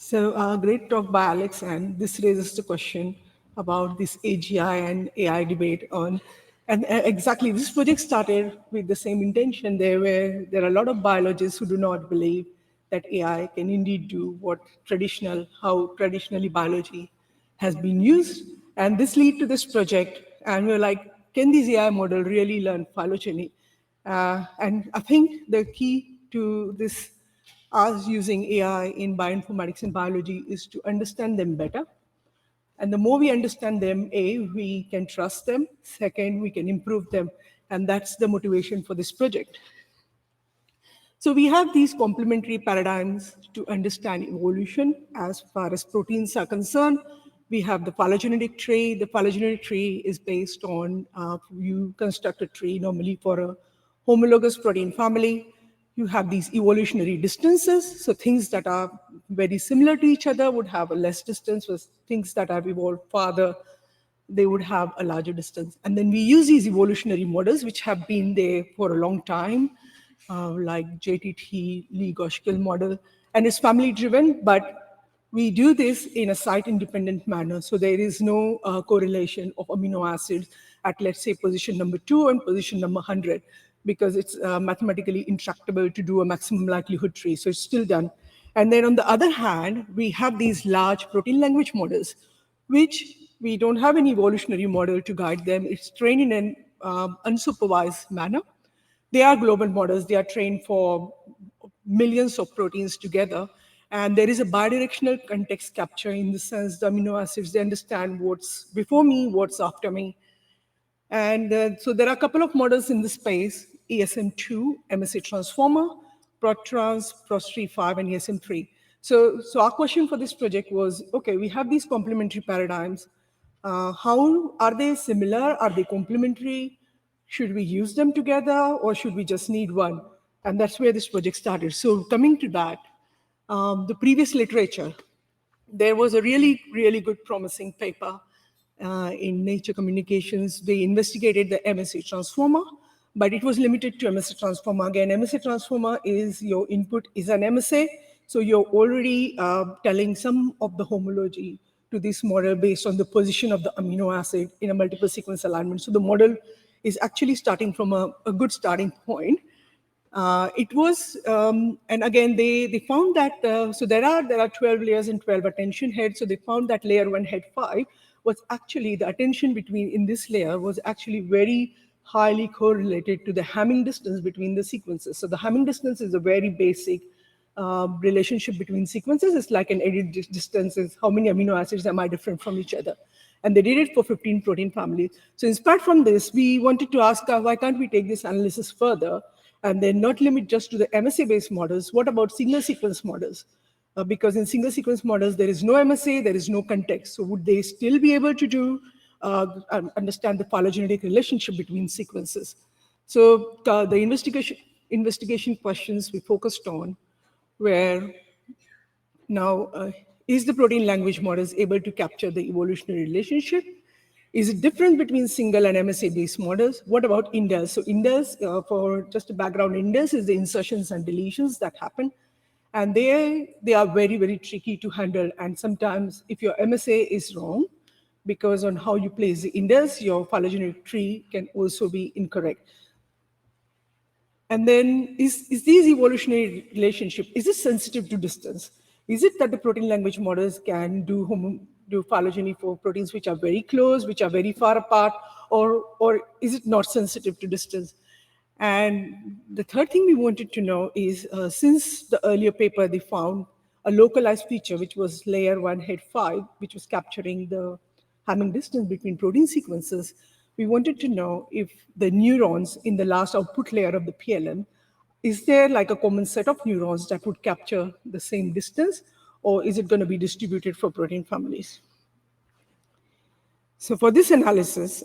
So great talk by Alex, and this raises the question about this AGI and AI debate on, and exactly this project started with the same intention. There are a lot of biologists who do not believe that AI can indeed do how traditionally biology has been used, and this lead to this project. And we're like, can this AI model really learn phylogeny? And I think the key to this us using AI in bioinformatics and biology is to understand them better. And the more we understand them, A, we can trust them. Second, we can improve them. And that's the motivation for this project. So we have these complementary paradigms to understand evolution as far as proteins are concerned. We have the phylogenetic tree. The phylogenetic tree is based on, you construct a tree normally for a homologous protein family. You have these evolutionary distances. So things that are very similar to each other would have a less distance, with things that have evolved farther, they would have a larger distance. And then we use these evolutionary models, which have been there for a long time, like JTT, Lee-Goshkill model, and it's family driven, but we do this in a site-independent manner. So there is no correlation of amino acids at, let's say, position number 2 and position number 100, because it's mathematically intractable to do a maximum likelihood tree. So it's still done. And then on the other hand, we have these large protein language models, which we don't have an evolutionary model to guide them. It's trained in an unsupervised manner. They are global models. They are trained for millions of proteins together. And there is a bidirectional context capture in the sense the amino acids, they understand what's before me, what's after me. And so there are a couple of models in the space, ESM2, MSA transformer, ProtTrans, PROS35, and ESM3. So our question for this project was, okay, we have these complementary paradigms. How are they similar? Are they complementary? Should we use them together, or should we just need one? And that's where this project started. So coming to that, the previous literature, there was a really, really good promising paper in Nature Communications. They investigated the MSA transformer, but it was limited to MSA transformer. Again, MSA transformer is your input is an MSA, so you're already telling some of the homology to this model based on the position of the amino acid in a multiple sequence alignment. So the model is actually starting from a good starting point. It was, and again, they found that, so there are 12 layers and 12 attention heads. So they found that layer 1, head 5, was actually, the attention between in this layer was actually very highly correlated to the Hamming distance between the sequences. So the Hamming distance is a very basic relationship between sequences. It's like an edit distance is how many amino acids am I different from each other. And they did it for 15 protein families. So inspired from this, we wanted to ask, why can't we take this analysis further and then not limit just to the MSA-based models? What about single sequence models? Because in single sequence models, there is no MSA, there is no context. So would they still be able to do understand the phylogenetic relationship between sequences? So the investigation questions we focused on were, now, is the protein language models able to capture the evolutionary relationship? Is it different between single and MSA-based models? What about indes? So indes, for just a background, indes is the insertions and deletions that happen. And they are very, very tricky to handle. And sometimes if your MSA is wrong, because on how you place the indes, your phylogenetic tree can also be incorrect. And then is these evolutionary relationship, is it sensitive to distance? Is it that the protein language models can do phylogeny for proteins which are very close, which are very far apart, or is it not sensitive to distance? And the third thing we wanted to know is, since the earlier paper, they found a localized feature, which was layer 1, head 5, which was capturing the Hamming distance between protein sequences. We wanted to know if the neurons in the last output layer of the PLM, is there like a common set of neurons that would capture the same distance, or is it going to be distributed for protein families? So for this analysis,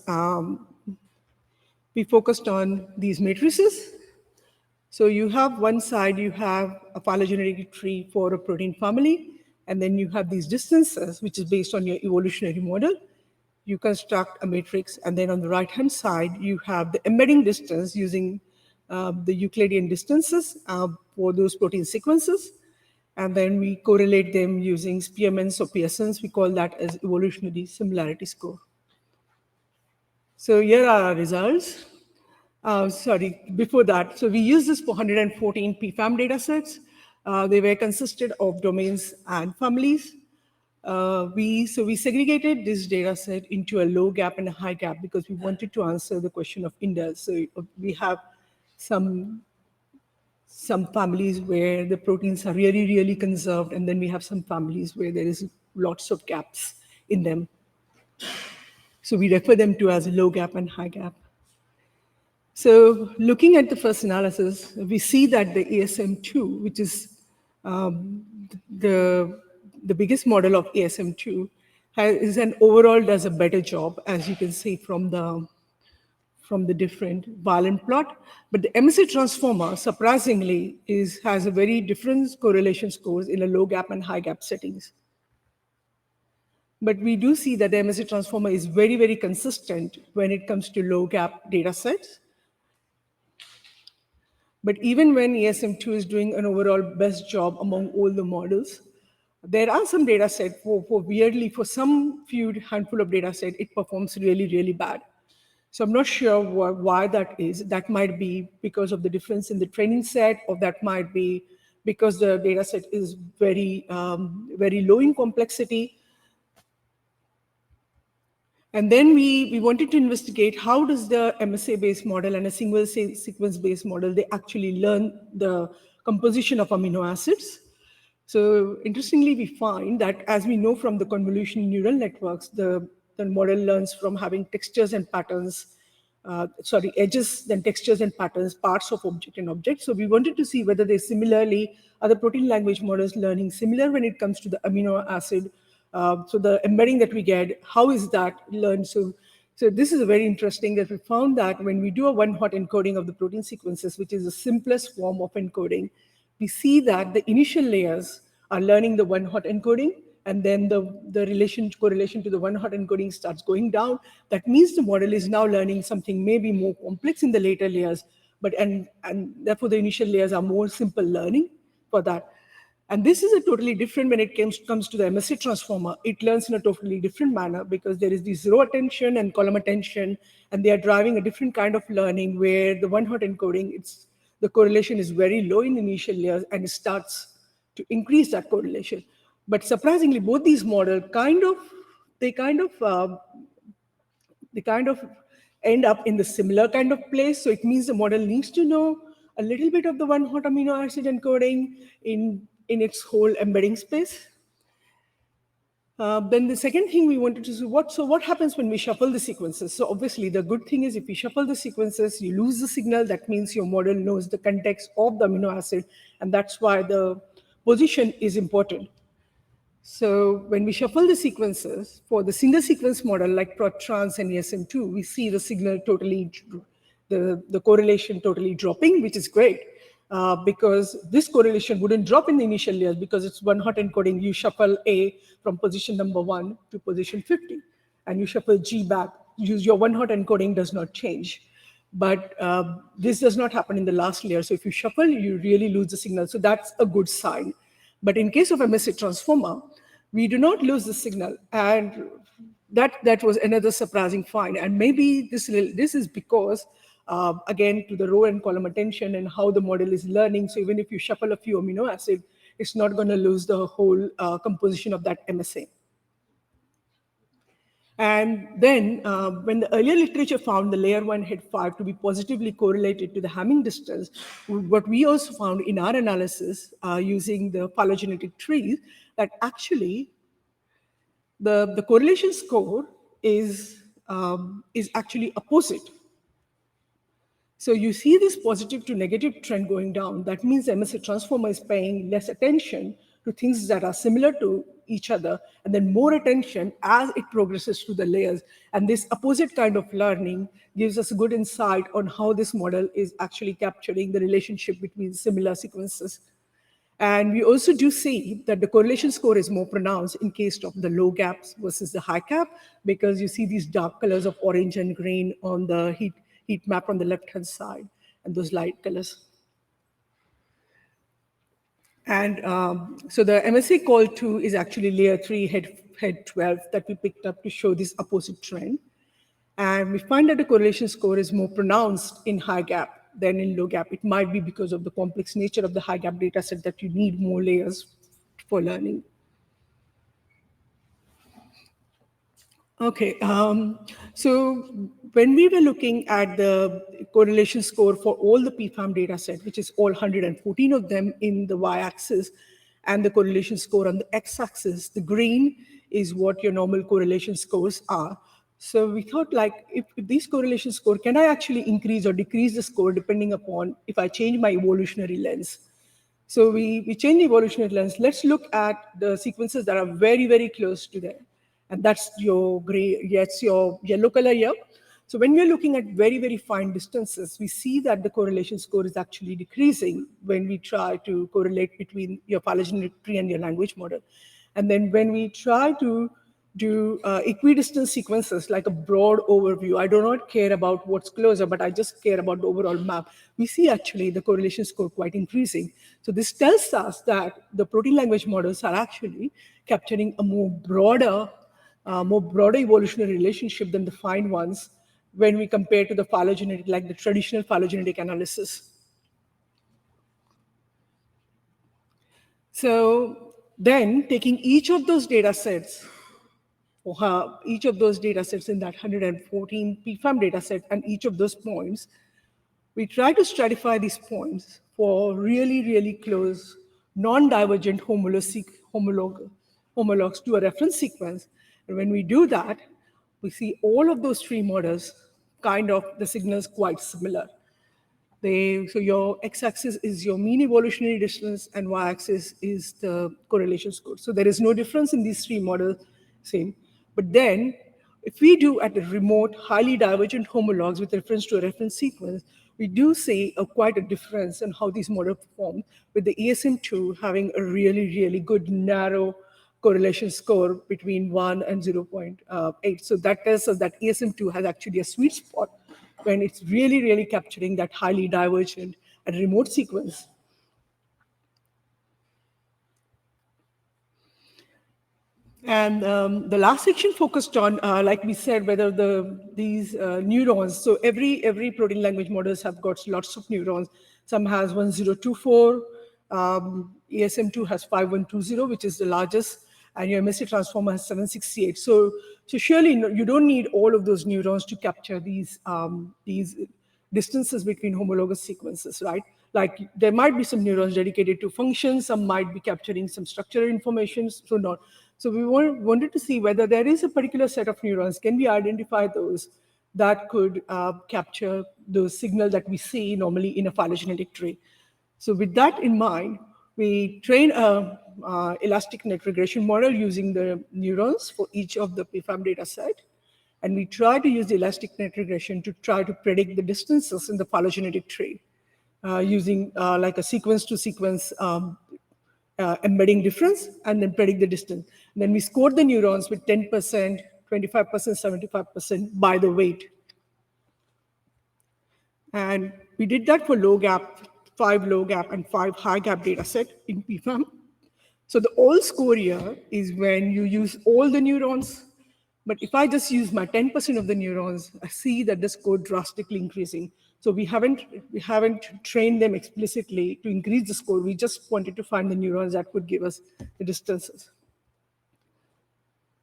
we focused on these matrices. So you have one side, you have a phylogenetic tree for a protein family, and then you have these distances, which is based on your evolutionary model. You construct a matrix, and then on the right-hand side, you have the embedding distance using the Euclidean distances for those protein sequences. And then we correlate them using Spearman's or Pearson's. We call that as evolutionary similarity score. So here are our results. Sorry, before that, so we used this for 114 PFAM datasets. They were consisted of domains and families. We segregated this data set into a low gap and a high gap because we wanted to answer the question of indels. So we have some families where the proteins are really, really conserved, and then we have some families where there is lots of gaps in them. So we refer them to as low gap and high gap. So looking at the first analysis, we see that the ASM2, which is the, the biggest model of ASM2, is an overall does a better job, as you can see from the different violent plot. But the MSA transformer, surprisingly, has a very different correlation scores in a low gap and high gap settings. But we do see that the MSA transformer is very, very consistent when it comes to low gap data sets. But even when ESM2 is doing an overall best job among all the models, there are some data set for some few handful of data set, it performs really, really bad. So I'm not sure why that is. That might be because of the difference in the training set, or that might be because the data set is very, very low in complexity. And then we wanted to investigate how does the MSA-based model and a single sequence-based model, they actually learn the composition of amino acids. So interestingly, we find that as we know from the convolutional neural networks, the model learns from having textures and patterns, edges, then textures and patterns, parts of object and object. So we wanted to see whether they similarly, are the protein language models learning similar when it comes to the amino acid. So the embedding that we get, how is that learned? So this is very interesting that we found that when we do a one-hot encoding of the protein sequences, which is the simplest form of encoding, we see that the initial layers are learning the one-hot encoding, and then the correlation to the one-hot encoding starts going down. That means the model is now learning something maybe more complex in the later layers, and therefore the initial layers are more simple learning for that. And this is a totally different when it comes to the MSA transformer. It learns in a totally different manner because there is this row attention and column attention, and they are driving a different kind of learning where the one-hot encoding, the correlation is very low in initial layers and it starts to increase that correlation. But surprisingly, both these models they kind of end up in the similar kind of place. So it means the model needs to know a little bit of the one-hot amino acid encoding in its whole embedding space. Then the second thing we wanted to see, what happens when we shuffle the sequences? So obviously the good thing is if you shuffle the sequences, you lose the signal. That means your model knows the context of the amino acid, and that's why the position is important. So when we shuffle the sequences for the single sequence model like ProtTrans and ESM2, we see the signal totally, the correlation totally dropping, which is great because this correlation wouldn't drop in the initial layers because it's one-hot encoding. You shuffle A from position number 1 to position 50, and you shuffle G back. Your one-hot encoding does not change. But this does not happen in the last layer. So if you shuffle, you really lose the signal. So that's a good sign. But in case of MSA transformer, we do not lose the signal. And that was another surprising find. And maybe this is because, again, to the row and column attention and how the model is learning. So even if you shuffle a few amino acids, it's not going to lose the whole composition of that MSA. And then when the earlier literature found the layer 1 head 5 to be positively correlated to the Hamming distance, what we also found in our analysis using the phylogenetic trees, that actually the correlation score is actually opposite. So you see this positive to negative trend going down. That means the MSA transformer is paying less attention to things that are similar to each other, and then more attention as it progresses through the layers. And this opposite kind of learning gives us a good insight on how this model is actually capturing the relationship between similar sequences. And we also do see that the correlation score is more pronounced in case of the low gaps versus the high gap, because you see these dark colors of orange and green on the heat map on the left-hand side, and those light colors. And so the MSA call 2 is actually layer 3, head 12 that we picked up to show this opposite trend. And we find that the correlation score is more pronounced in high gap than in low gap. It might be because of the complex nature of the high gap data set that you need more layers for learning. Okay, so when we were looking at the correlation score for all the PFAM data set, which is all 114 of them in the y-axis, and the correlation score on the x-axis, the green is what your normal correlation scores are. So we thought, like, if these correlation score, can I actually increase or decrease the score depending upon if I change my evolutionary lens? So we change the evolutionary lens. Let's look at the sequences that are very, very close to them. And that's your gray, yes, your yellow color here. So when we're looking at very, very fine distances, we see that the correlation score is actually decreasing when we try to correlate between your phylogenetic tree and your language model. And then when we try to do equidistant sequences, like a broad overview. I do not care about what's closer, but I just care about the overall map. We see actually the correlation score quite increasing. So this tells us that the protein language models are actually capturing a more broader evolutionary relationship than the fine ones when we compare to the phylogenetic, like the traditional phylogenetic analysis. So then taking each of those data sets, or each of those data sets in that 114 PFAM data set and each of those points, we try to stratify these points for really, really close, non-divergent homologs to a reference sequence. And when we do that, we see all of those three models, kind of the signals quite similar. So your x-axis is your mean evolutionary distance and y-axis is the correlation score. So there is no difference in these three models, same. But then if we do at the remote, highly divergent homologs with reference to a reference sequence, we do see quite a difference in how these models perform, with the ESM2 having a really, really good narrow correlation score between 1 and 0.8. So that tells us that ESM2 has actually a sweet spot when it's really, really capturing that highly divergent and remote sequence. And the last section focused on, like we said, whether these neurons, so every protein language models have got lots of neurons. Some has 1024, ESM2 has 5120, which is the largest, and your MSC transformer has 768. So surely you don't need all of those neurons to capture these distances between homologous sequences, right? Like there might be some neurons dedicated to functions, some might be capturing some structural information, so not. So we wanted to see whether there is a particular set of neurons, can we identify those that could capture those signals that we see normally in a phylogenetic tree. So with that in mind, we train a elastic net regression model using the neurons for each of the PFAM data set. And we try to use the elastic net regression to try to predict the distances in the phylogenetic tree using like a sequence to sequence embedding difference and then predict the distance. And then we scored the neurons with 10%, 25%, 75% by the weight. And we did that for low gap, 5 low gap and 5 high gap data set in PFAM. So the all score here is when you use all the neurons. But if I just use my 10% of the neurons, I see that the score drastically increasing. So we haven't trained them explicitly to increase the score. We just wanted to find the neurons that could give us the distances.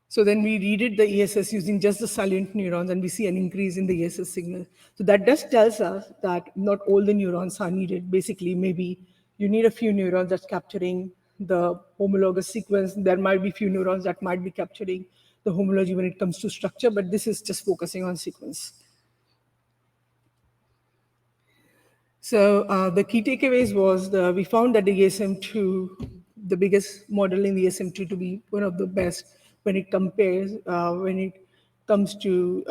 So then we read the ESS using just the salient neurons, and we see an increase in the ESS signal. So that just tells us that not all the neurons are needed. Basically, maybe you need a few neurons that's capturing the homologous sequence. There might be few neurons that might be capturing the homology when it comes to structure, but this is just focusing on sequence. So the key takeaways was we found that the ESM2, the biggest model in the ESM2 to be one of the best when it comes to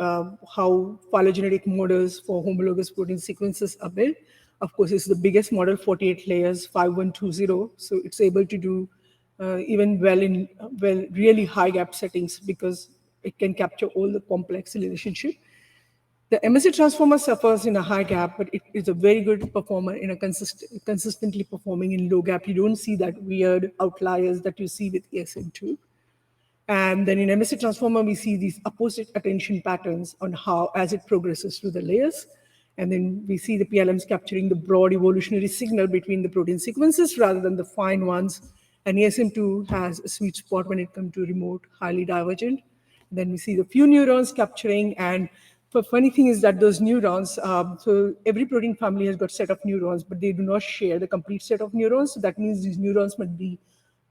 how phylogenetic models for homologous protein sequences are built. Of course, it's the biggest model, 48 layers, 5120. So it's able to do even well in really high gap settings because it can capture all the complex relationship. The MSC transformer suffers in a high gap, but it is a very good performer in a consistently performing in low gap. You don't see that weird outliers that you see with ESM2. And then in MSC transformer, we see these opposite attention patterns on how, as it progresses through the layers. And then we see the PLMs capturing the broad evolutionary signal between the protein sequences rather than the fine ones. And ESM2 has a sweet spot when it comes to remote, highly divergent. Then we see the few neurons capturing, and the funny thing is that those neurons, so every protein family has got a set of neurons, but they do not share the complete set of neurons. So that means these neurons must be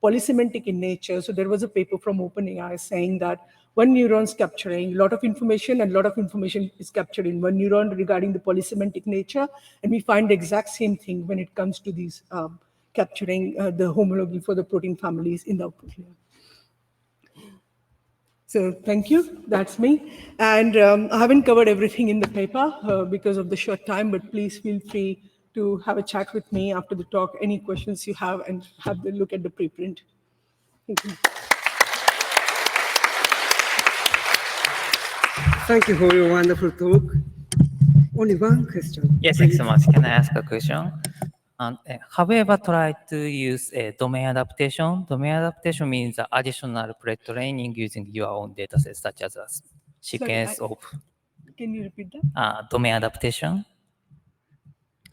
polysymmetric in nature. So there was a paper from OpenAI saying that one neuron is capturing a lot of information, and a lot of information is captured in one neuron regarding the polysymmetric nature. And we find the exact same thing when it comes to these capturing the homology for the protein families in the output layer. So thank you, that's me. And I haven't covered everything in the paper because of the short time, but please feel free to have a chat with me after the talk, any questions you have, and have the look at the preprint. Thank you. Thank you for your wonderful talk. Only one question. Yes, thanks so much. Can I ask a question? Have you ever tried to use a domain adaptation? Domain adaptation means the additional pre-training using your own datasets, such as a sequence of. Can you repeat that? Domain adaptation.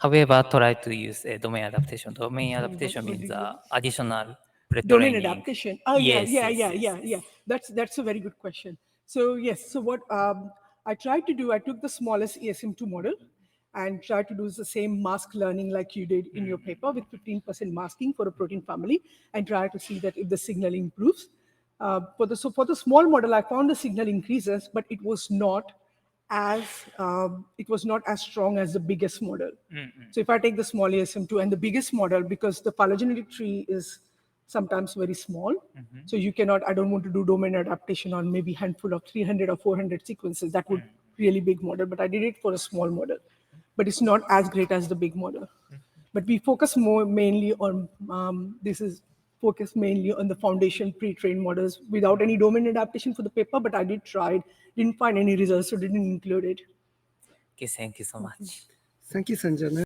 Have you ever tried to use a domain adaptation? Domain adaptation means additional pre-training. Domain adaptation. Oh, yes, yeah. That's a very good question. So yes, so what I tried to do, I took the smallest ESM2 model and tried to do the same mask learning like you did in your paper with 15% masking for a protein family, and try to see that if the signal improves. For the small model, I found the signal increases, but it was not as strong as the biggest model. So if I take the small ESM2 and the biggest model, because the phylogenetic tree is sometimes very small, so you cannot, I don't want to do domain adaptation on maybe handful of 300 or 400 sequences. That would really big model, but I did it for a small model. But it's not as great as the big model. But we focus mainly on, focus mainly on the foundation pre-trained models without any domain adaptation for the paper, but I did try it, didn't find any results, so didn't include it. Okay, thank you so much. Thank you, Sanjana.